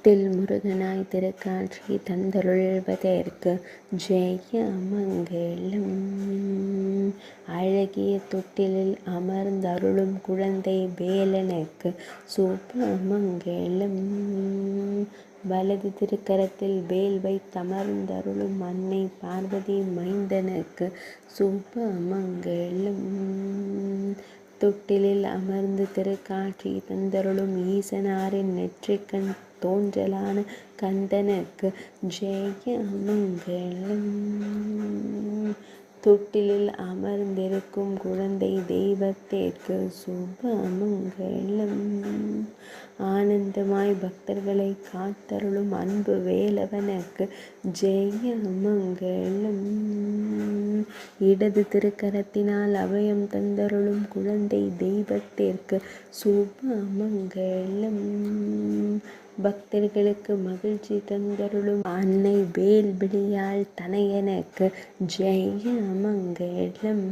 தொட்டில் முருகனாய் திருக்காட்சி தந்தருள்வதற்கு ஜெய மங்களம். அழகிய தொட்டிலில் அமர்ந்தருளும் குழந்தை வேலனுக்கு சுபமங்களம். வலது திருக்கரத்தில் வேல் வைத்தமர்ந்தருளும் அன்னை பார்வதி மைந்தனுக்கு சுபமங்களம். தொட்டிலில் அமர்ந்து திருக்காட்சி தந்தருளும் ஈசனாரின் நெற்றிக்கண் தோன்றலான கந்தனுக்கு ஜெய மங்களம். தொட்டிலில் அமர்ந்திருக்கும் குழந்தை தெய்வத்திற்கு சுபமங்களம். ஆனந்தமாய் பக்தர்களை காத்தருளும் அன்பு வேலவனுக்கு ஜெய மங்களம். இடது திருக்கரத்தினால் அபயம் தந்தருளும் குழந்தை தெய்வத்திற்கு சுபமங்களம். பக்தர்களுக்கு மகிழ்ச்சி தந்தருளும் அன்னை வேல்விழியாள் தனையனுக்கு ஜெய மங்களம்.